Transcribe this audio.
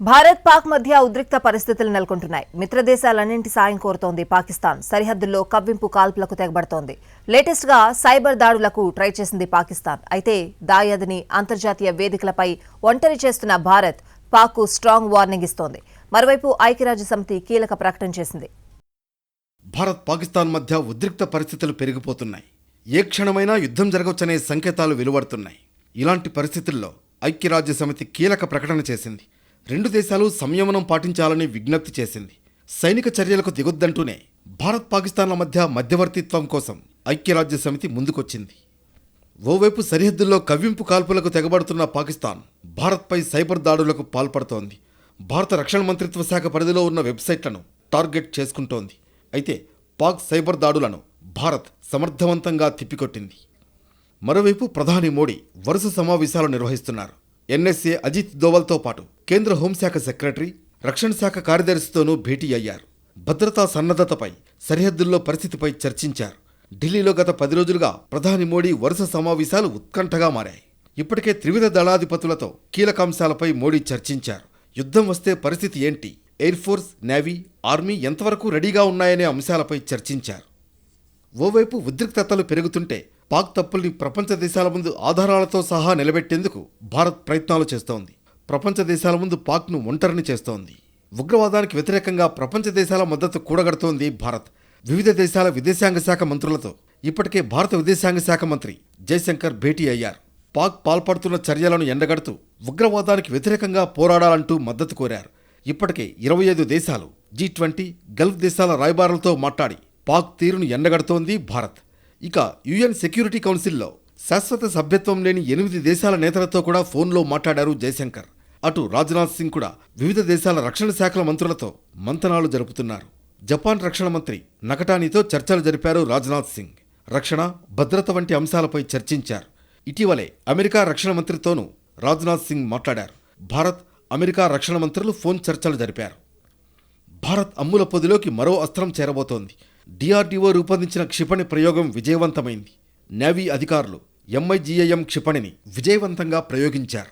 భారత్ పాక్ మధ్య ఉద్రిక్త పరిస్థితులు నెలకొంటున్నాయి. మిత్రదేశాలన్నింటి సాయం కోరుతోంది పాకిస్తాన్. సరిహద్దుల్లో కవ్వింపు కాల్పులకు తెగబడుతోంది. లేటెస్ట్ గా సైబర్ దాడులకు ట్రై చేసింది పాకిస్తాన్. అయితే దాయాదిని అంతర్జాతీయ వేదికలపై ఒంటరి చేస్తున్న భారత్ పాక్కు స్ట్రాంగ్ వార్నింగ్ ఇస్తోంది. మరోవైపు ఐక్యరాజ్యసమితి కీలక ప్రకటన చేసింది. భారత్ పాకిస్తాన్ మధ్య ఉద్రిక్త పరిస్థితులు పెరిగిపోతున్నాయి. ఏ క్షణమైనా యుద్ధం జరగవచ్చనే సంకేతాలు వెలువడుతున్నాయి. ఇలాంటి పరిస్థితుల్లో ఐక్యరాజ్యసమితి కీలక ప్రకటన చేసింది. రెండు దేశాలు సంయమనం పాటించాలని విజ్ఞప్తి చేసింది. సైనిక చర్యలకు దిగొద్దంటూనే భారత్ పాకిస్తాన్ల మధ్య మధ్యవర్తిత్వం కోసం ఐక్యరాజ్యసమితి ముందుకొచ్చింది. ఓవైపు సరిహద్దుల్లో కవ్వింపు కాల్పులకు తెగబడుతున్న పాకిస్తాన్ భారత్పై సైబర్ దాడులకు పాల్పడుతోంది. భారత రక్షణ మంత్రిత్వ శాఖ పరిధిలో ఉన్న వెబ్సైట్లను టార్గెట్ చేసుకుంటోంది. అయితే పాక్ సైబర్ దాడులను భారత్ సమర్థవంతంగా తిప్పికొట్టింది. మరోవైపు ప్రధాని మోడీ వరుస సమావేశాలు నిర్వహిస్తున్నారు. ఎన్ఎస్ఏ అజిత్ దోవల్తో పాటు కేంద్ర హోంశాఖ సెక్రటరీ, రక్షణ శాఖ కార్యదర్శితోనూ భేటీ అయ్యారు. భద్రతా సన్నద్ధతపై, సరిహద్దుల్లో పరిస్థితిపై చర్చించారు. ఢిల్లీలో గత 10 రోజులుగా ప్రధాని మోడీ వరుస సమావేశాలు ఉత్కంఠగా మారాయి. ఇప్పటికే త్రివిధ దళాధిపతులతో కీలకాంశాలపై మోడీ చర్చించారు. యుద్ధం వస్తే పరిస్థితి ఏంటి, ఎయిర్ ఫోర్స్, నేవీ, ఆర్మీ ఎంతవరకు రెడీగా ఉన్నాయనే అంశాలపై చర్చించారు. ఓవైపు ఉద్రిక్తతలు పెరుగుతుంటే పాక్ తప్పుల్ని ప్రపంచ దేశాల ముందు ఆధారాలతో సహా నిలబెట్టేందుకు భారత్ ప్రయత్నాలు చేస్తోంది. ప్రపంచ దేశాల ముందు పాక్ను ఒంటరిని చేస్తోంది. ఉగ్రవాదానికి వ్యతిరేకంగా ప్రపంచ దేశాల మద్దతు కూడగడుతోంది భారత్. వివిధ దేశాల విదేశాంగ శాఖ మంత్రులతో ఇప్పటికే భారత విదేశాంగ శాఖ మంత్రి జైశంకర్ భేటీ అయ్యారు. పాక్ పాల్పడుతున్న చర్యలను ఎండగడుతూ ఉగ్రవాదానికి వ్యతిరేకంగా పోరాడాలంటూ మద్దతు కోరారు. ఇప్పటికే 25 దేశాలు, G20, గల్ఫ్ దేశాల రాయబారులతో మాట్లాడి పాక్ తీరును ఎండగడుతోంది భారత్. ఇక యుఎన్ సెక్యూరిటీ కౌన్సిల్లో శాశ్వత సభ్యత్వం లేని 8 దేశాల నేతలతో కూడా ఫోన్లో మాట్లాడారు జైశంకర్. అటు రాజ్నాథ్ సింగ్ కూడా వివిధ దేశాల రక్షణ శాఖల మంత్రులతో మంతనాలు జరుపుతున్నారు. జపాన్ రక్షణ మంత్రి నకటానీతో చర్చలు జరిపారు రాజ్నాథ్ సింగ్. రక్షణ, భద్రత వంటి అంశాలపై చర్చించారు. ఇటీవలే అమెరికా రక్షణ మంత్రితోనూ రాజ్నాథ్ సింగ్ మాట్లాడారు. భారత్, అమెరికా రక్షణ మంత్రులు ఫోన్ చర్చలు జరిపారు. భారత్ అమ్ముల పొదిలోకి మరో అస్త్రం చేరబోతోంది. డిఆర్డీఓ రూపొందించిన క్షిపణి ప్రయోగం విజయవంతమైంది. నేవీ అధికారులు MIGIM క్షిపణిని విజయవంతంగా ప్రయోగించారు.